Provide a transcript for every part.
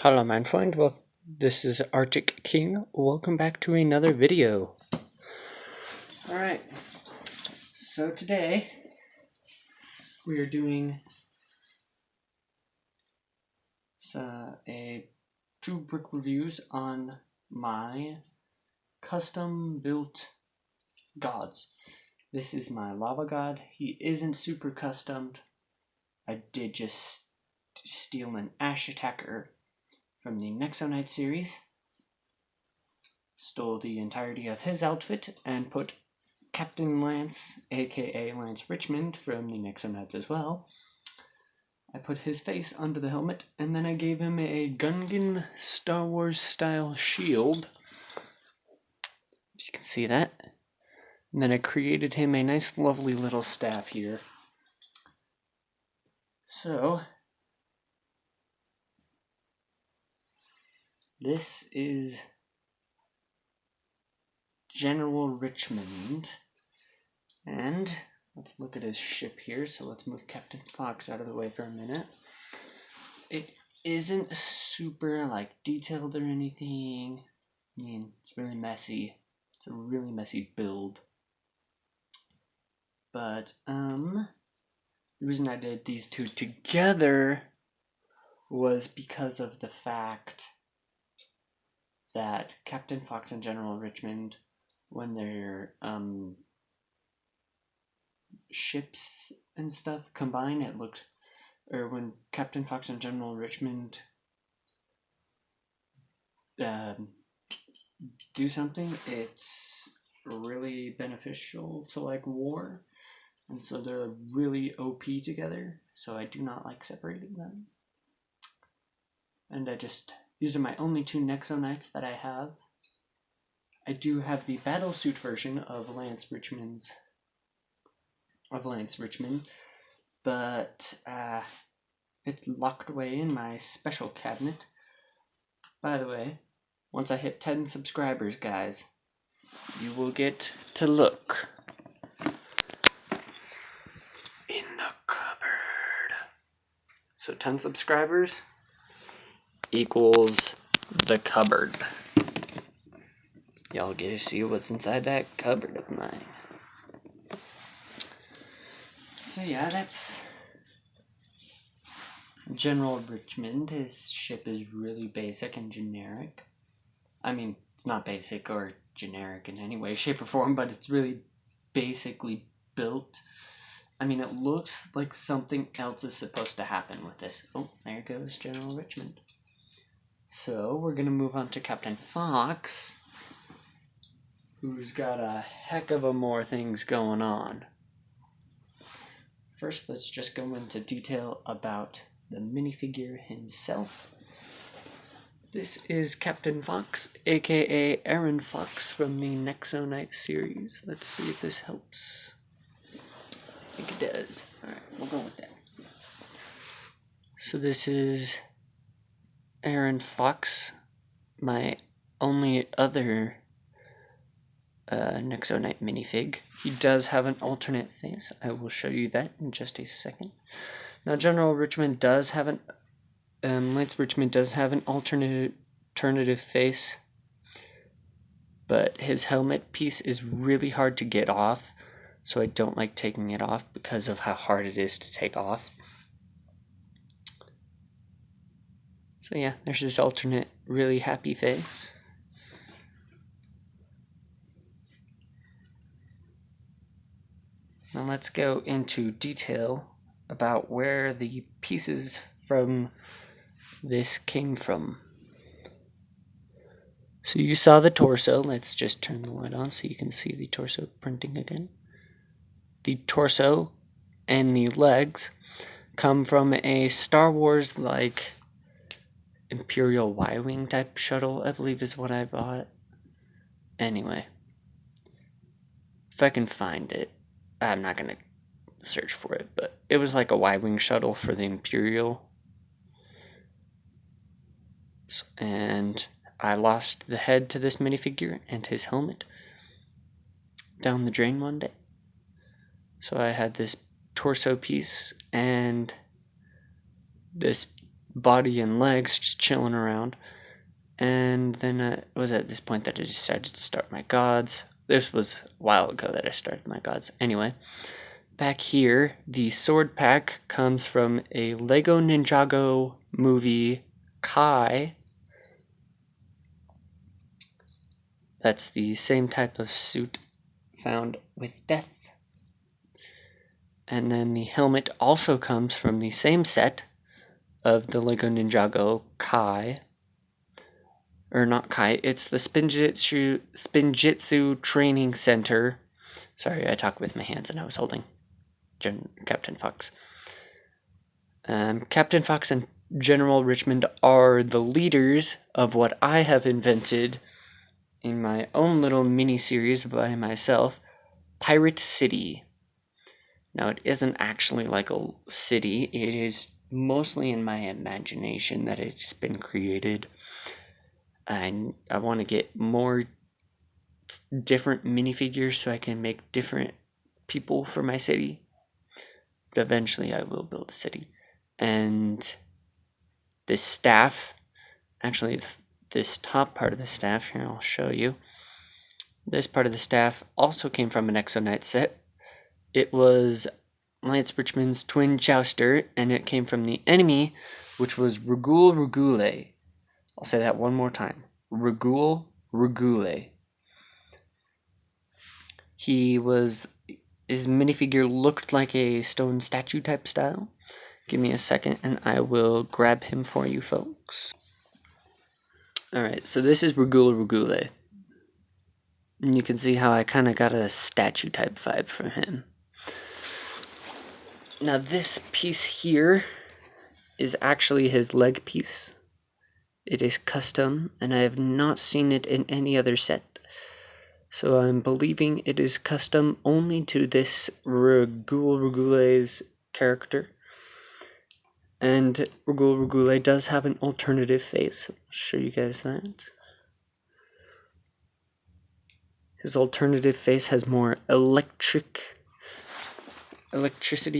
Hello, my friend. Well, this is Arctic King. Welcome back to another video. Alright, so today we are doing two brick reviews on my custom built gods. This is my lava god. He isn't super customed. I did just steal an ash attacker from the Nexonite series. Stole the entirety of his outfit and put Captain Lance, aka Lance Richmond, from the Nexonites as well. I put his face under the helmet, and then I gave him a Gungan Star Wars style shield. If you can see that. And then I created him a nice lovely little staff here. So, this is General Richmond. And let's look at his ship here. So let's move Captain Fox out of the way for a minute. It isn't super detailed or anything. I mean, it's really messy. It's a really messy build. But the reason I did these two together was because of the fact that Captain Fox and General Richmond, when their ships and stuff combine, it looks, or when Captain Fox and General Richmond do something, it's really beneficial to war, and so they're really OP together, so I do not like separating them. And these are my only two Nexonites that I have. I do have the battlesuit version of Lance Richmond, but it's locked away in my special cabinet. By the way, once I hit 10 subscribers, guys, you will get to look in the cupboard. So 10 subscribers equals the cupboard. Y'all get to see what's inside that cupboard of mine. So yeah, that's General Richmond. His ship is really basic and generic. I mean, it's not basic or generic in any way, shape, or form, but it's really basically built. I mean, it looks like something else is supposed to happen with this. Oh, there goes General Richmond. So, we're going to move on to Captain Fox, who's got a heck of a more things going on. First, let's just go into detail about the minifigure himself. This is Captain Fox, aka Aaron Fox from the Nexonite series. Let's see if this helps. I think it does. Alright, we'll go with that. So this is Aaron Fox, my only other Nexonite minifig. He does have an alternate face. I will show you that in just a second. Now, General Richmond does have Lance Richmond does have an alternative face, but his helmet piece is really hard to get off, so I don't like taking it off because of how hard it is to take off. So yeah, there's his alternate really happy face. Now let's go into detail about where the pieces from this came from. So you saw the torso. Let's just turn the light on so you can see the torso printing again. The torso and the legs come from a Star Wars Imperial Y-Wing type shuttle, I believe is what I bought. Anyway, if I can find it, I'm not gonna search for it, but it was like a Y-Wing shuttle for the Imperial. And I lost the head to this minifigure and his helmet down the drain one day. So I had this torso piece and this body and legs just chilling around. And then it was at this point that I decided to start my gods. This was a while ago that I started my gods. Anyway, back here, the sword pack comes from a Lego Ninjago movie, Kai. That's the same type of suit found with Death. And then the helmet also comes from the same set of the Lego Ninjago Kai. Or not Kai, it's the Spinjitzu Training Center. Sorry, I talk with my hands and I was holding Captain Fox. Captain Fox and General Richmond are the leaders of what I have invented in my own little mini-series by myself, Pirate City. Now, it isn't actually like a city. It is mostly in my imagination that it's been created. And I want to get more different minifigures so I can make different people for my city. But eventually I will build a city. And this staff, actually this top part of the staff, here I'll show you. This part of the staff also came from an Exo Knight set. It was Lance Richmond's twin jouster, and it came from the enemy, which was Riddle. I'll say that one more time. Riddle. His minifigure looked like a stone statue type style. Give me a second and I will grab him for you folks. Alright, so this is Riddle. And you can see how I kind of got a statue type vibe from him. Now this piece here is actually his leg piece. It is custom, and I have not seen it in any other set. So I'm believing it is custom only to this Riddle's character. And Riddle does have an alternative face. I'll show you guys that. His alternative face has more electricity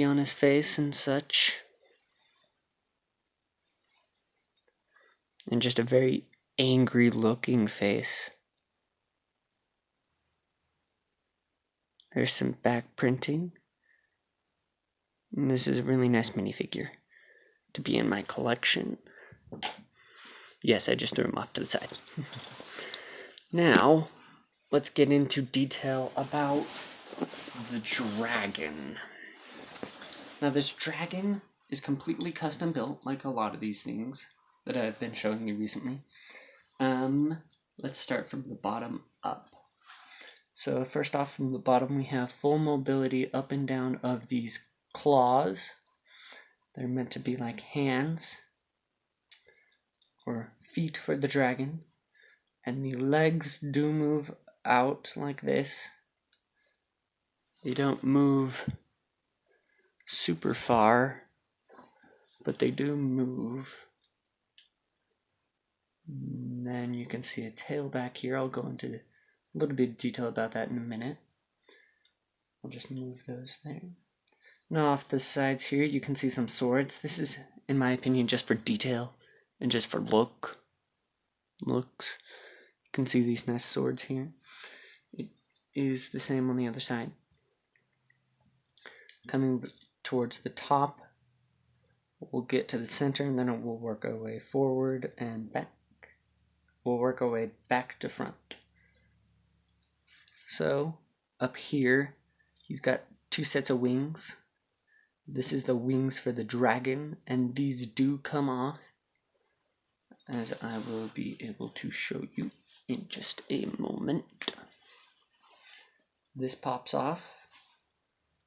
on his face and such. And just a very angry looking face. There's some back printing. And this is a really nice minifigure to be in my collection. Yes, I just threw him off to the side. Now, let's get into detail about the dragon. Now, this dragon is completely custom built, like a lot of these things that I've been showing you recently. Let's start from the bottom up. So first off, from the bottom, we have full mobility up and down of these claws. They're meant to be like hands or feet for the dragon. And the legs do move out like this. They don't move super far, but they do move. And then you can see a tail back here. I'll go into a little bit of detail about that in a minute. I'll just move those there. Now off the sides here, you can see some swords. This is, in my opinion, just for detail and just for looks. You can see these nice swords here. It is the same on the other side. Coming towards the top, we'll get to the center and then we'll work our way forward and back. We'll work our way back to front. So, up here, he's got two sets of wings. This is the wings for the dragon, and these do come off, as I will be able to show you in just a moment. This pops off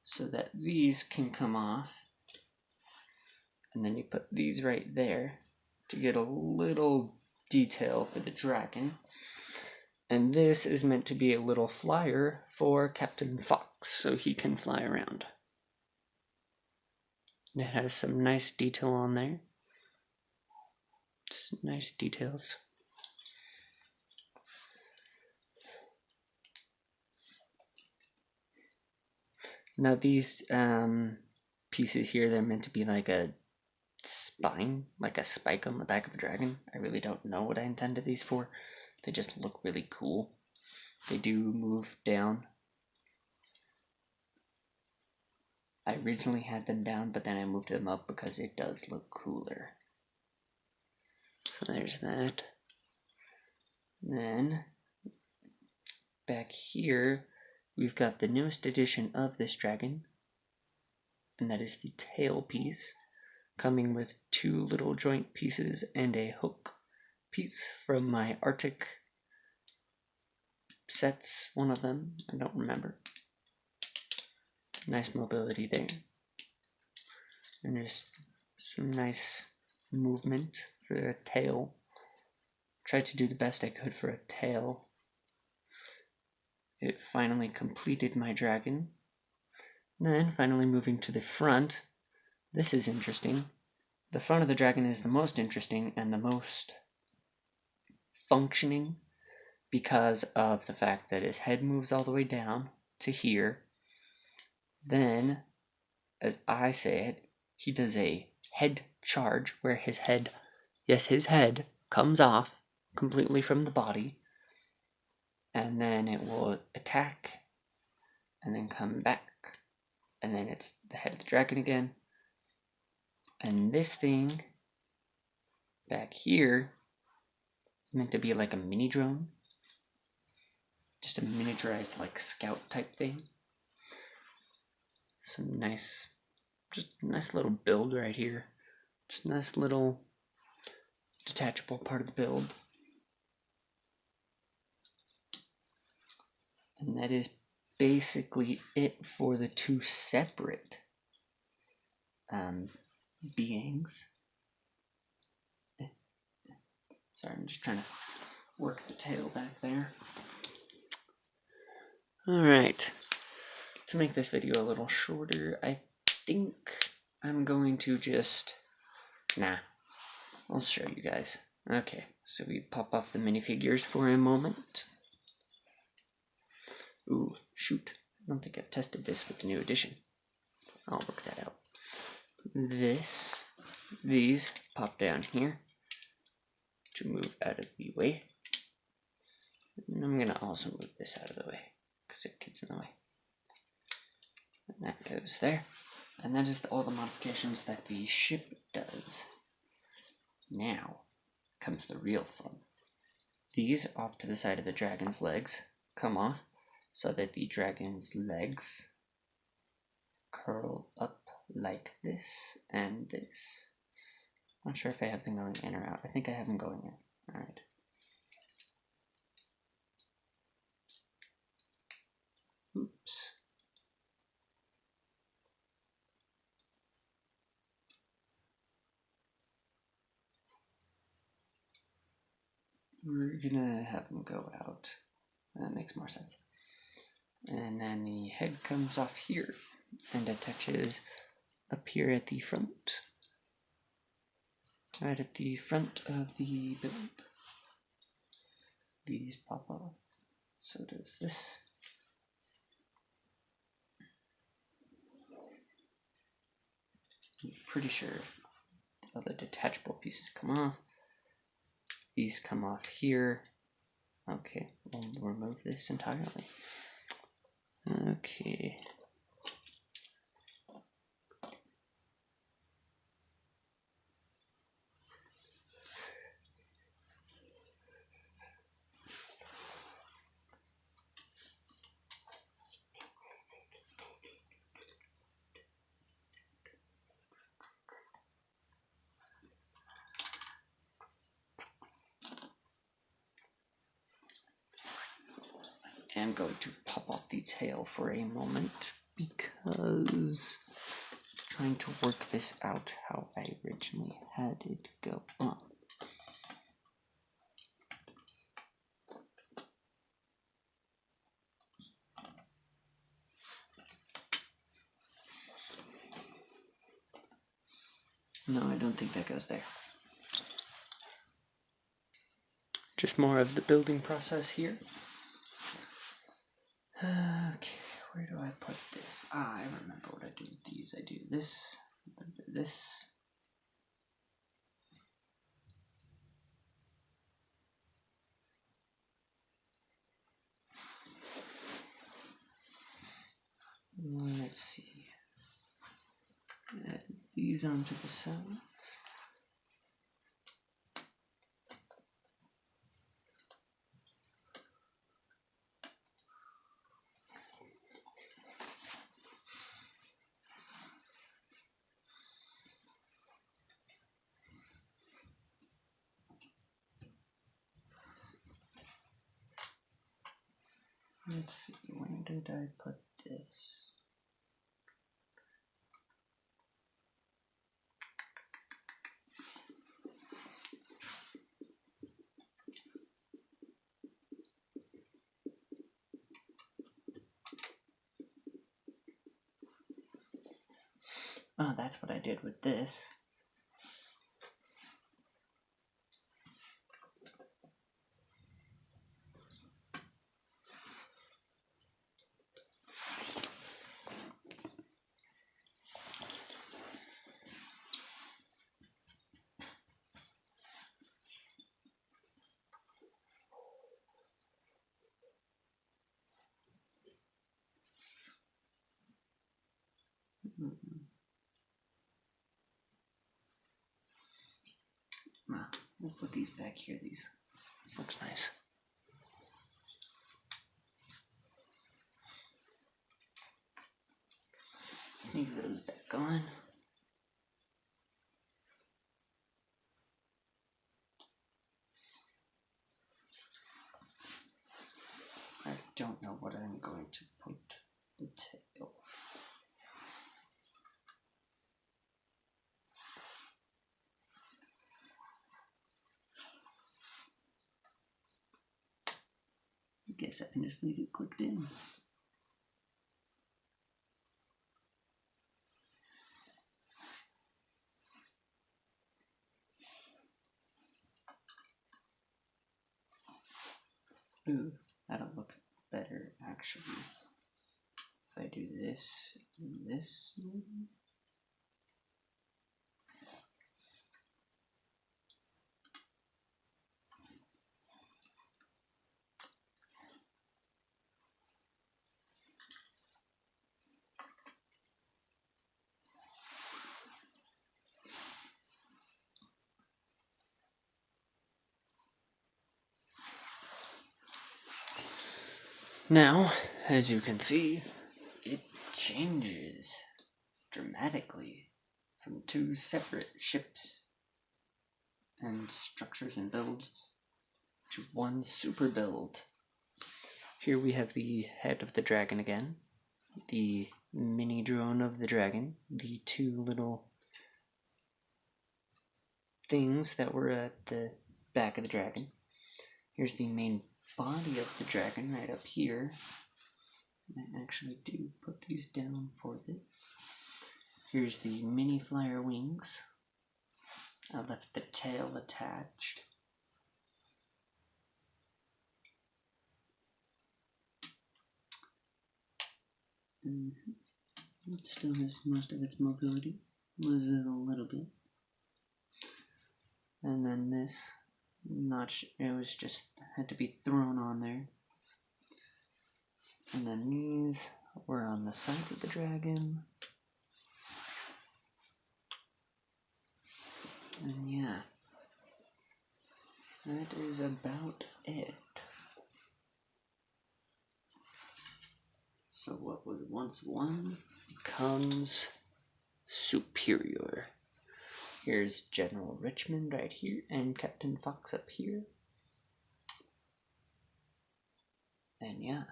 so that these can come off, and then you put these right there to get a little detail for the dragon. And this is meant to be a little flyer for Captain Fox so he can fly around. And it has some nice detail on there. Just nice details. Now these pieces here, they're meant to be like a spine, like a spike on the back of a dragon. I really don't know what I intended these for. They just look really cool. They do move down. I originally had them down, but then I moved them up because it does look cooler. So there's that. Then, back here, we've got the newest edition of this dragon, and that is the tail piece, coming with 2 little joint pieces and a hook piece from my Arctic sets, one of them, I don't remember. Nice mobility there. And just some nice movement for a tail. Tried to do the best I could for a tail. It finally completed my dragon. And then finally moving to the front. This is interesting. The front of the dragon is the most interesting and the most functioning because of the fact that his head moves all the way down to here. Then, as I say it, he does a head charge where his head, yes, his head comes off completely from the body, and then it will attack and then come back, and then it's the head of the dragon again. And this thing back here is meant to be like a mini drone, just a miniaturized like scout type thing. Some nice, just nice little build right here. Just nice little detachable part of the build. And that is basically it for the 2 separate beings. Sorry, I'm just trying to work the tail back there. Alright, to make this video a little shorter, I think I'm going to just... I'll show you guys. Okay, so we pop off the minifigures for a moment. Ooh, shoot. I don't think I've tested this with the new edition. I'll work that out. These pop down here to move out of the way. And I'm gonna also move this out of the way because it gets in the way. And that goes there. And that is all the modifications that the ship does. Now comes the real fun. These off to the side of the dragon's legs come off so that the dragon's legs curl up like this and this. Not sure if I have them going in or out. I think I have them going in. Alright. Oops. We're gonna have them go out. That makes more sense. And then the head comes off here and attaches up here at the front. Right at the front of the build. These pop off. So does this. I'm pretty sure the other detachable pieces come off. These come off here. Okay, we'll remove this entirely. Okay. I'm going to pop off the tail for a moment because I'm trying to work this out how I originally had it go on. No, I don't think that goes there. Just more of the building process here. Okay, where do I put this? I remember what I do with these. I do this, these onto the sides. Let's see, where did I put this? Oh, that's what I did with this. We'll put these back here. This looks nice. Sneak those back on. I don't know what I'm going to put the tail. I guess I can just leave it clicked in. Ooh, that'll look better actually. If I do this and this maybe. Now, as you can see, it changes dramatically from two separate ships and structures and builds to one super build. Here we have the head of the dragon again, the mini drone of the dragon, the two little things that were at the back of the dragon. Here's the main body of the dragon right up here. I actually do put these down for this. Here's the mini flyer wings. I left the tail attached. It still has most of its mobility. Loses a little bit. And then this, it was just had to be thrown on there. And then these were on the sides of the dragon. And yeah, that is about it. So what was once one becomes superior. Here's General Richmond right here and Captain Fox up here. And yeah,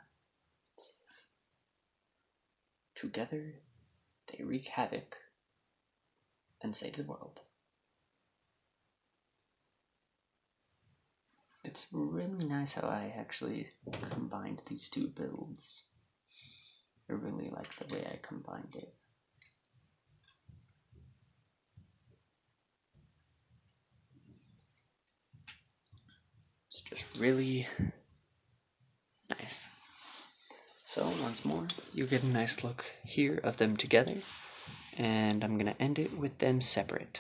together they wreak havoc and save the world. It's really nice how I actually combined these two builds. I really like the way I combined it. It's just really nice. So once more, you get a nice look here of them together, and I'm gonna end it with them separate.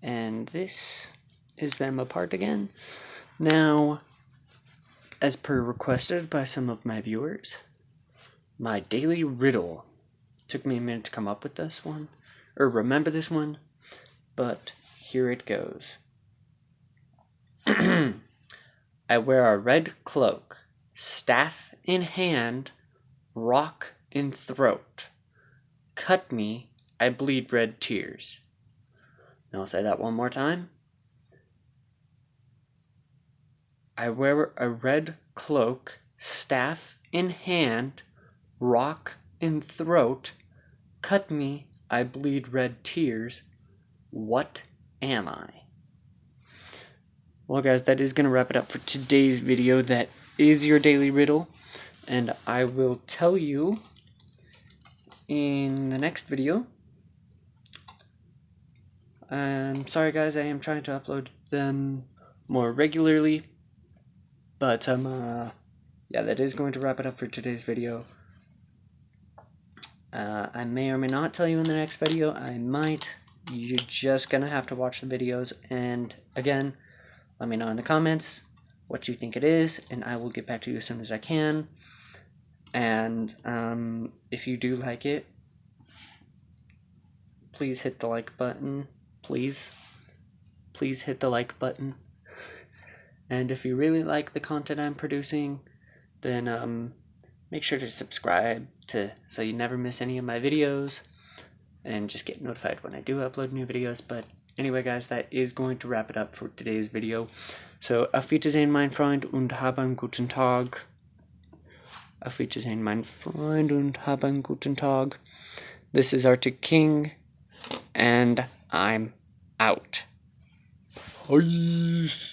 And this is them apart again. Now, as per requested by some of my viewers, my daily riddle took me a minute to come up with this one, or remember this one, but here it goes. I wear a red cloak, staff in hand, rock in throat. Cut me, I bleed red tears. Now I'll say that one more time. I wear a red cloak, staff in hand, rock in throat. Cut me, I bleed red tears. What am I? Well, guys, that is going to wrap it up for today's video. That is your daily riddle, and I will tell you in the next video. I'm sorry, guys, I am trying to upload them more regularly, but yeah, that is going to wrap it up for today's video. I may or may not tell you in the next video. I might. You're just gonna have to watch the videos, and again, let me know in the comments what you think it is, and I will get back to you as soon as I can. And if you do like it, please hit the like button. Please hit the like button. And if you really like the content I'm producing, then make sure to subscribe so you never miss any of my videos, and just get notified when I do upload new videos. But anyway, guys, that is going to wrap it up for today's video. So, auf Wiedersehen, mein Freund, und hab einen guten Tag. Auf Wiedersehen, mein Freund, und hab einen guten Tag. This is Arctic King, and I'm out. Peace.